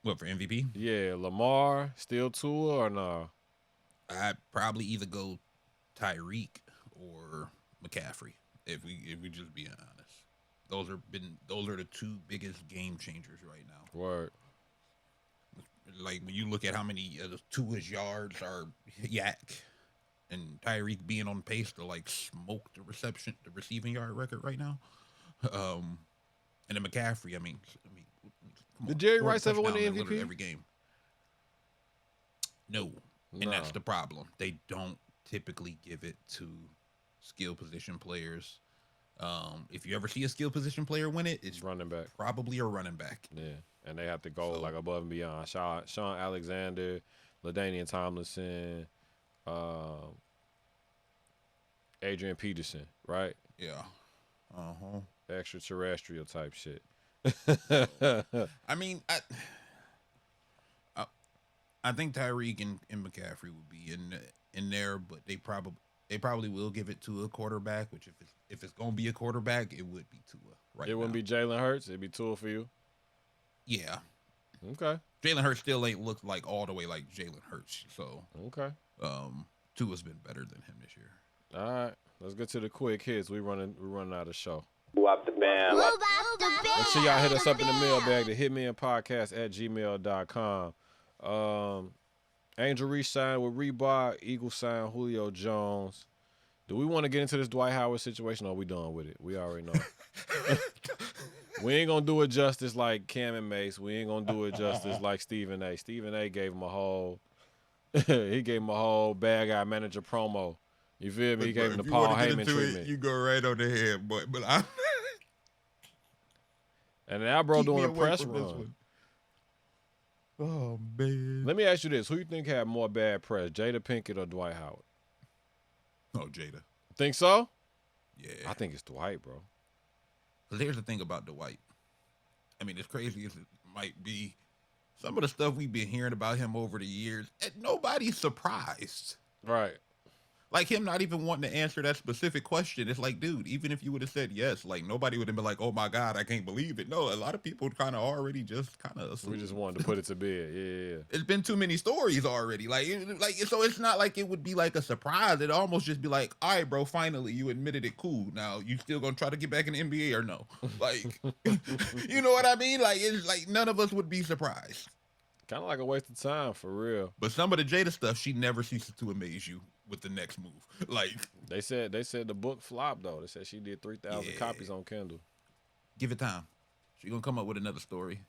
What, for MVP? Yeah, Lamar still Tua or no? I'd probably either go Tyreek or McCaffrey. If we just being honest, those are the two biggest game changers right now. Word. Like when you look at how many Tua's yards are yak, and Tyreek being on pace to like smoke the receiving yard record right now. And then McCaffrey, I mean, did Jerry Rice ever win the MVP? Every game. No. And that's the problem. They don't typically give it to skill position players. If you ever see a skill position player win it, it's running back. Probably a running back. Yeah. And they have to go like above and beyond. Sean Alexander, LaDainian Tomlinson, Adrian Peterson, right? Yeah. Uh-huh. Extraterrestrial type shit. I mean, I think Tyreek and McCaffrey would be in there, but they probably will give it to a quarterback. Which if it's gonna be a quarterback, it would be Tua. Right? It wouldn't be Jalen Hurts. It'd be Tua for you. Yeah. Okay. Jalen Hurts still ain't looked like all the way like Jalen Hurts. So okay. Tua's been better than him this year. All right. Let's get to the quick hits. We're running out of show. Move up the band. Make sure y'all hit us up in the mailbag, the hitmenpodcast@gmail.com. Angel Reese signed with Reebok. Eagle signed Julio Jones. Do we want to get into this Dwight Howard situation, or are we done with it? We already know. We ain't going to do it justice like Cam and Mace. We ain't going to do it justice like Stephen A. Stephen A. gave him a whole he gave him a whole bad guy manager promo. You feel me? He gave him the Paul Heyman treatment. You go right on the head, boy. But I and now bro doing a press run. Oh, man. Let me ask you this. Who you think had more bad press, Jada Pinkett or Dwight Howard? Oh, Jada. Think so? Yeah. I think it's Dwight, bro. Because here's the thing about Dwight. I mean, as crazy as it might be, some of the stuff we've been hearing about him over the years, and nobody's surprised. Right. Like him not even wanting to answer that specific question. It's like, dude, even if you would have said yes, like nobody would have been like, oh my God, I can't believe it. No, a lot of people kind of already just kind of assumed. We just wanted to put it to bed. Yeah. It's been too many stories already. So it's not like it would be like a surprise. It'd almost just be like, all right, bro, finally you admitted it. Cool. Now you still gonna try to get back in the NBA or no? Like, you know what I mean? Like, it's like none of us would be surprised. Kind of like a waste of time, for real. But some of the Jada stuff, she never ceases to amaze you with the next move. Like they said the book flopped though. They said she did 3,000 copies on Kindle. Give it time. She gonna come up with another story.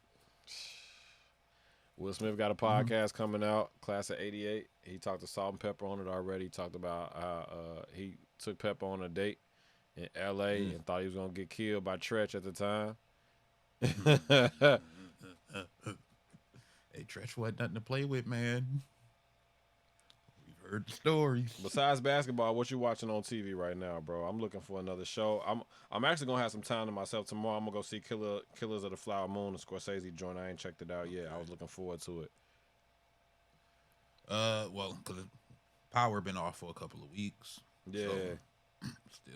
Will Smith got a podcast coming out, Class of '88. He talked to Salt and Pepper on it already. He talked about how he took Pepper on a date in L.A. and thought he was gonna get killed by Tretch at the time. Hey, Tretch wasn't nothing to play with, man. We've heard the stories. Besides basketball, what you watching on TV right now, bro? I'm looking for another show. I'm actually gonna have some time to myself tomorrow. I'm gonna go see Killers of the Flower Moon, the Scorsese joint. I ain't checked it out yet. I was looking forward to it. Well, because Power been off for a couple of weeks. Yeah. So,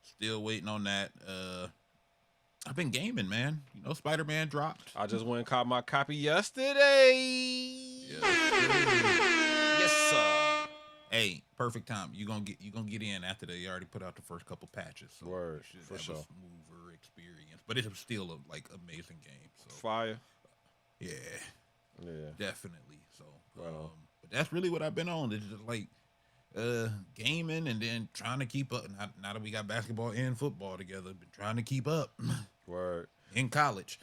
still waiting on that. I've been gaming, man. You know, Spider-Man dropped. I just went and caught my copy yesterday. Yes, sir. Hey, perfect time. You gonna get in after they already put out the first couple patches. So word, for sure. A smoother experience, but it's still a amazing game. So fire. Yeah, definitely. So, wow. But that's really what I've been on. It's just like gaming and then trying to keep up. Now that we got basketball and football together, been trying to keep up. Word. In college.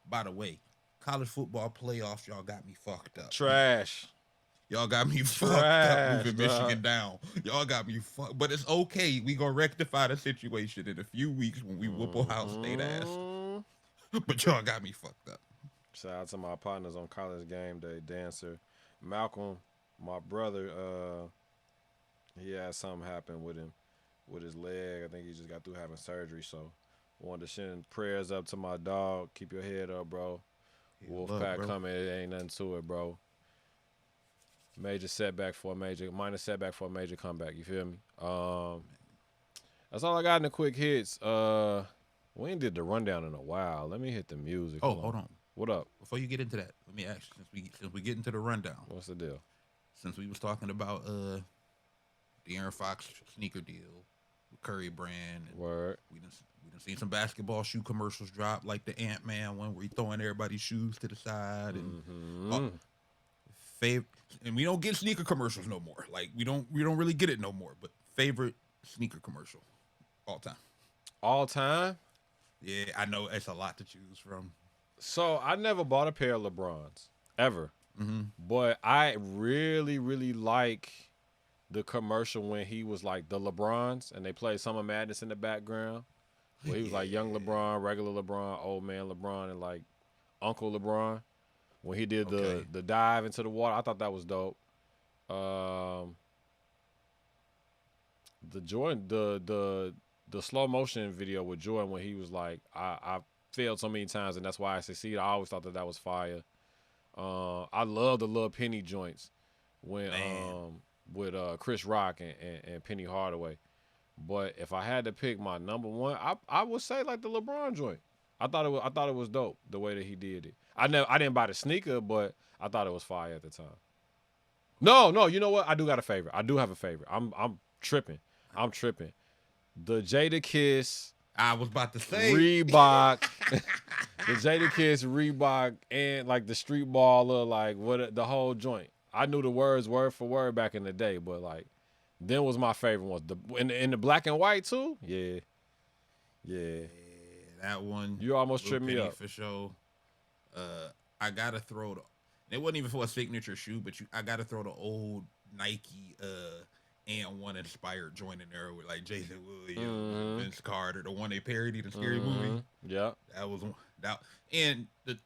By the way, college football playoffs, y'all got me fucked up. Trash. Y'all got me fucked up moving Michigan down. Y'all got me fucked. But it's okay. We gonna rectify the situation in a few weeks when we whoop Ohio State ass. But y'all got me fucked up. Shout out to my partners on College Game Day, Dancer. Malcolm, my brother, he had something happen with him, with his leg. I think he just got through having surgery. So wanted to send prayers up to my dog. Keep your head up, bro. Wolfpack coming. It ain't nothing to it, bro. Minor setback for a major comeback. You feel me? That's all I got in the quick hits. We ain't did the rundown in a while. Let me hit the music. Oh, hold on. What up? Before you get into that, let me ask you, since we get into the rundown. What's the deal? Since we was talking about the Aaron Fox sneaker deal with Curry brand. Word. We done seen some basketball shoe commercials drop, like the Ant-Man one where he throwing everybody's shoes to the side. And and we don't get sneaker commercials no more. Like we don't really get it no more. But favorite sneaker commercial all time. All time? Yeah, I know it's a lot to choose from. So I never bought a pair of LeBrons ever, but I really, really like the commercial when he was like the LeBrons and they played Summer Madness in the background. Where he was like young LeBron, regular LeBron, old man LeBron, and like Uncle LeBron. When he did the dive into the water, I thought that was dope. The Jordan, the slow motion video with Jordan when he was like, I failed so many times and that's why I succeeded. I always thought that was fire. I love the little Penny joints when with Chris Rock and Penny Hardaway. But if I had to pick my number one, I would say like the LeBron joint. I thought it was dope the way that he did it. I didn't buy the sneaker, but I thought it was fire at the time. No, you know what? I do got a favorite. I do have a favorite. I'm tripping. The Jadakiss. I was about to say Reebok. The Jadakiss Reebok and like the street baller, like the whole joint. I knew the words word for word back in the day, but like then was my favorite one. In the black and white too. Yeah. That one. You almost tripped me up for sure. I gotta throw it wasn't even for a signature shoe, but I gotta throw the old Nike and one inspired joint in there with like Jason Williams, Vince Carter, the one they parodied in Scary Movie. Yeah, that was that, and the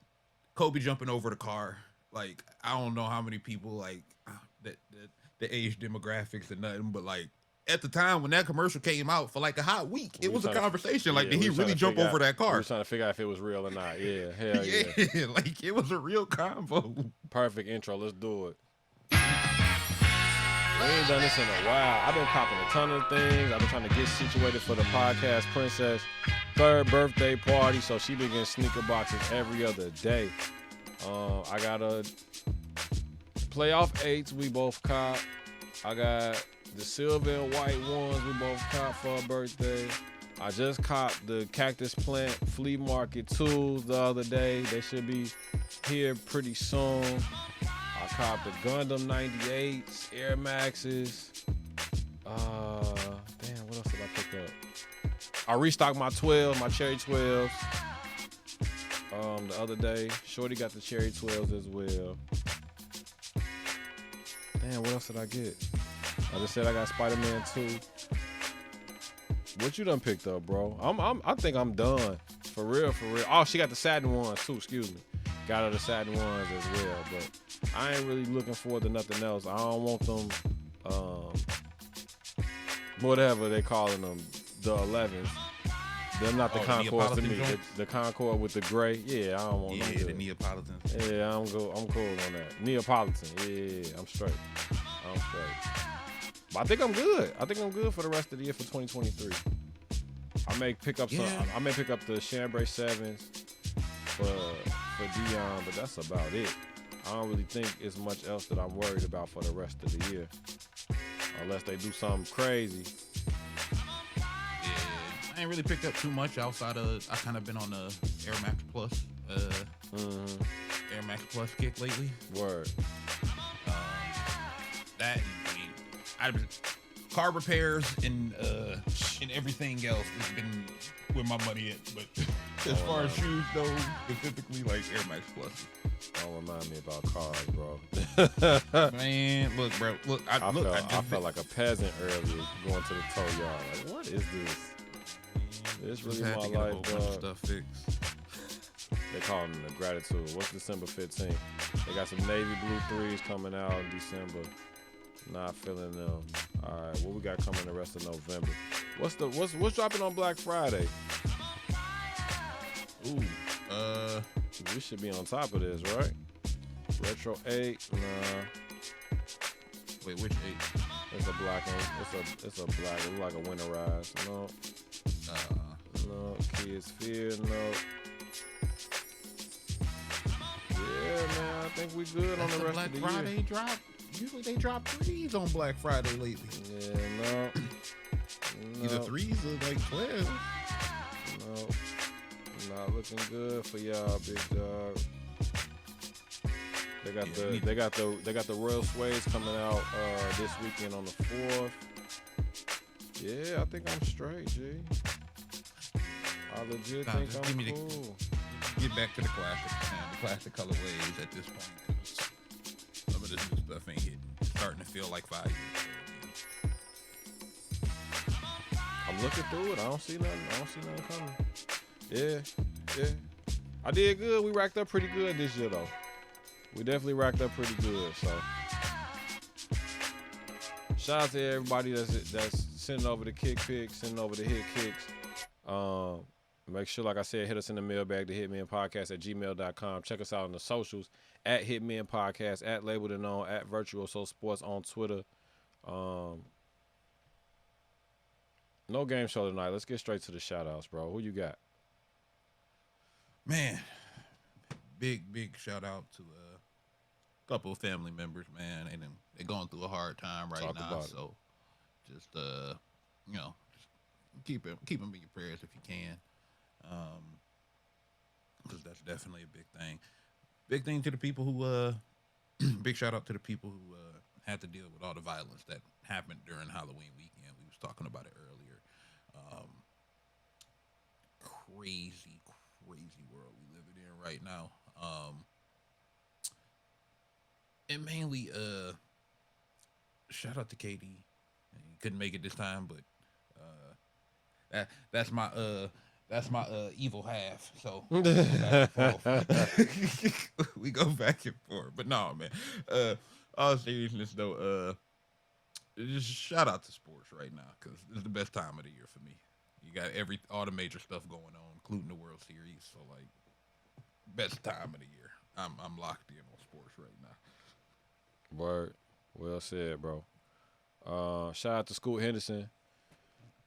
Kobe jumping over the car. Like I don't know how many people like the age demographics and nothing, but like at the time when that commercial came out for like a hot week, it was a conversation. Like, did he really jump over that car? We were trying to figure out if it was real or not. Yeah, hell yeah. Like it was a real combo. Perfect intro. Let's do it. We ain't done this in a while. I've been copping a ton of things. I've been trying to get situated for the podcast Princess 3rd birthday party, so she been getting sneaker boxes every other day. I got a playoff 8s we both cop. I got the silver and white ones we both caught for her birthday. I just caught the Cactus Plant Flea Market tools the other day. They should be here pretty soon. I caught the Gundam 98s, Air Maxes. Damn, what else did I pick up? I restocked my 12s, my Cherry 12s. The other day. Shorty got the Cherry 12s as well. Damn, what else did I get? I just said I got Spider-Man 2. What you done picked up, bro? I think I'm done. For real. Oh, she got the satin ones too, excuse me. Got her the satin ones as well, but I ain't really looking forward to nothing else. I don't want them, whatever they calling them, the 11s. They're not the Concords to me. The Concord with the gray, yeah, I don't want them. Yeah, the Neapolitans. Yeah, I'm cool on that. Neapolitan, yeah, I'm straight. But I think I'm good. I think I'm good for the rest of the year for 2023. I may pick up the Chambray 7s for Dion, but that's about it. I don't really think it's much else that I'm worried about for the rest of the year. Unless they do something crazy. Yeah, I ain't really picked up too much outside of, I kind of been on the Air Max Plus, Air Max Plus kick lately. Word. That, I mean, car repairs and everything else has been where my money at. But as far as shoes though, specifically like Air Max Plus. Don't remind me about cars, bro. Man, look, bro. Look, I felt like a peasant earlier going to the tow yard. Like, what is this? This really my life, dog. Stuff fixed. They call them the gratitude. What's December 15th? They got some navy blue 3s coming out in December. Not feeling them. All right, what we got coming the rest of November? What's dropping on Black Friday? Ooh, we should be on top of this, right? Retro 8, nah. Wait, which 8? It's a black one. It's a black. It's like a winterized. No. No. Kids Fear. No. Yeah, man. I think we good on the rest Black of the Friday year. drop. Usually they drop 3s on Black Friday lately. Yeah, no. Either 3s or like 12. No. Not looking good for y'all, big dog. They got the Royal Suedes coming out this weekend on the 4th. Yeah, I think I'm straight, G. I legit think I'm cool. Get back to the classics, man. The classic colorways at this point. 'Cause some of this new stuff ain't hitting. It's starting to feel like 5 years. I'm looking through it. I don't see nothing coming. Yeah. I did good. We racked up pretty good this year, though. We definitely racked up pretty good. So, shout out to everybody that's sending over the kick pics, sending over the hit kicks. Make sure, like I said, hit us in the mailbag to hitmenpodcast@gmail.com. Check us out on the socials at Hitmen Podcast, at Labeled and Known, at Virtuoso Sports on Twitter. No game show tonight. Let's get straight to the shout outs, bro. Who you got? Man, big shout out to a couple of family members, man. They're going through a hard time right now. So just keep them in your prayers if you can. Because that's definitely a big thing. Big thing to the people who big shout out to the people who had to deal with all the violence that happened during Halloween weekend. We was talking about it earlier. Crazy world we living in right now. And mainly shout out to KD. He couldn't make it this time, but that's my evil half. So we go back and forth. But no, man. All seriousness though, just shout out to sports right now because it's the best time of the year for me. You got all the major stuff going on, including the World Series. So like, best time of the year. I'm locked in on sports right now. Word. Well said, bro. Shout out to Scoot Henderson.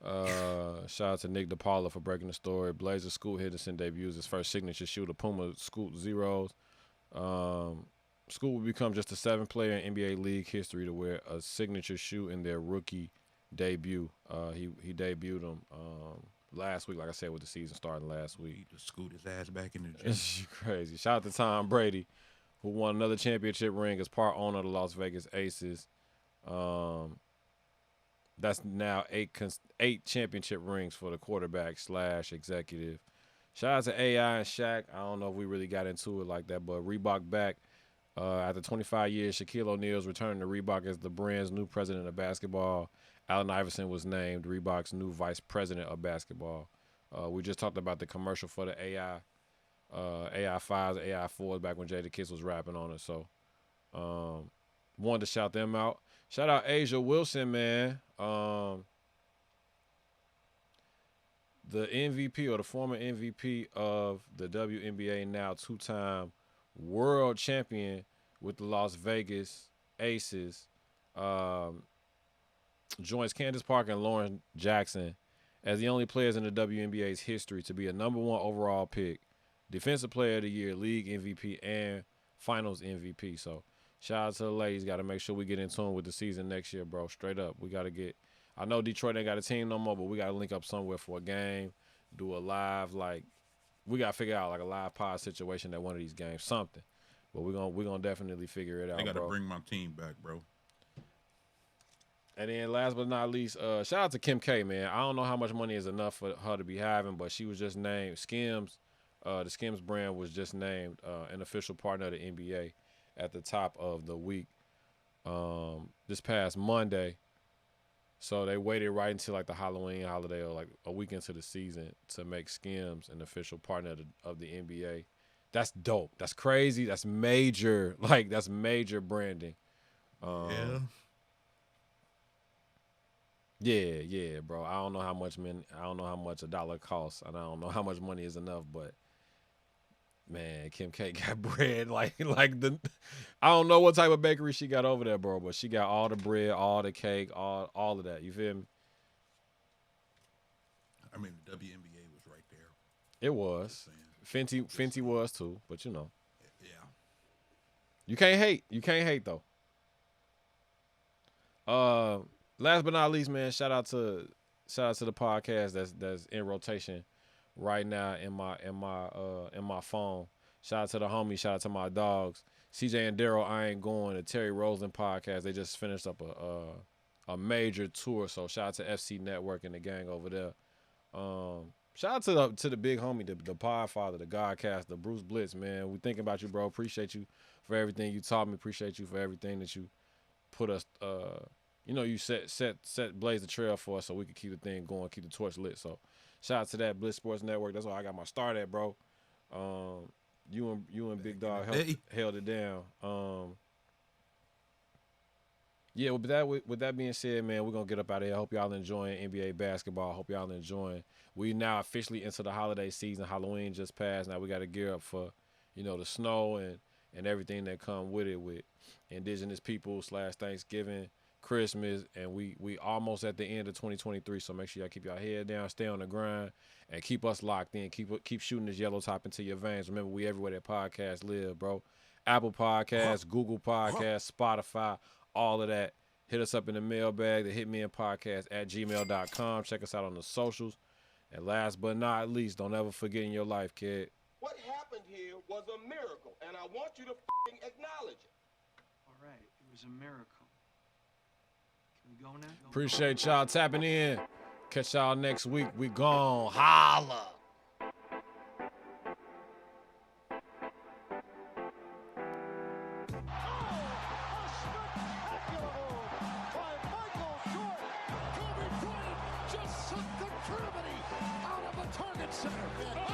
Shout out to Nick DePaula for breaking the story. Blazer Scoot Henderson debuts his first signature shoe, the Puma Scoot Zeros. Scoot will become just the 7th player in NBA league history to wear a signature shoe in their rookie debut. He debuted them last week, like I said, with the season starting last week. He just scoot his ass back in the gym. It's crazy. Shout out to Tom Brady, who won another championship ring as part owner of the Las Vegas Aces. That's now 8 championship rings for the quarterback / executive. Shout out to AI and Shaq. I don't know if we really got into it like that, but Reebok back. After 25 years, Shaquille O'Neal's returning to Reebok as the brand's new president of basketball. Allen Iverson was named Reebok's new vice president of basketball. We just talked about the commercial for the AI 5s, AI 4s back when Jada Kiss was rapping on it. So wanted to shout them out. Shout out Asia Wilson, man. The MVP or the former MVP of the WNBA, now 2-time world champion with the Las Vegas Aces, joins Candace Parker and Lauren Jackson as the only players in the WNBA's history to be a number 1 overall pick, Defensive Player of the Year, League MVP, and Finals MVP. So shout out to the ladies. Got to make sure we get in tune with the season next year, bro. Straight up. We got to get – I know Detroit ain't got a team no more, but we got to link up somewhere for a game, do a live, like – we got to figure out like a live pod situation at one of these games, something. But we're gonna definitely figure it out, I got to bro. bring my team back, bro. And then last but not least, shout out to Kim K, man. I don't know how much money is enough for her to be having, but she was just named Skims. The Skims brand was just named an official partner of the NBA at the top of the week this past Monday. So they waited right until like the Halloween holiday or like a week into the season to make Skims an official partner of the NBA. That's dope. That's crazy. That's major. Like that's major branding. Yeah. Yeah, bro. I don't know how much a dollar costs, and I don't know how much money is enough, but man, Kim K got bread like the. I don't know what type of bakery she got over there, bro, but she got all the bread, all the cake, all of that. You feel me? I mean, the WNBA was right there. It was. Fenty was too, but you know. Yeah. You can't hate. You can't hate though. Last but not least, man, shout out to the podcast that's in rotation right now in my phone. Shout out to the homies, shout out to my dogs. CJ and Daryl, I Ain't Going, the Terry Rosen podcast. They just finished up a major tour. So shout out to FC Network and the gang over there. Shout out to the big homie, the Podfather, the Godcaster, Bruce Blitz, man. We thinking about you, bro. Appreciate you for everything you taught me. Appreciate you for everything that you put us you set blaze the trail for us so we could keep the thing going, keep the torch lit. So shout out to that Blitz Sports Network. That's where I got my start at, bro. You and Big Dog held it down. Yeah, with that being said, man, we're gonna get up out of here. I hope y'all enjoying NBA basketball. I hope y'all enjoying. We now officially into the holiday season. Halloween just passed. Now we gotta gear up for, the snow and everything that come with it, with indigenous people / Thanksgiving, Christmas, and we almost at the end of 2023. So make sure y'all keep y'all head down, stay on the grind, and keep us locked in. Keep shooting this yellow top into your veins. Remember, we everywhere that podcasts live, bro. Apple Podcasts, Google Podcasts, Spotify, all of that. Hit us up in the mailbag, the Hitmen Podcast @gmail.com. Check us out on the socials. And last but not least, don't ever forget in your life, kid. What happened here was a miracle, and I want you to f***ing acknowledge it. All right, it was a miracle. Can we go now? Appreciate y'all tapping in. Catch y'all next week. We gone. Holla. Just sucked the gravity out of the target center.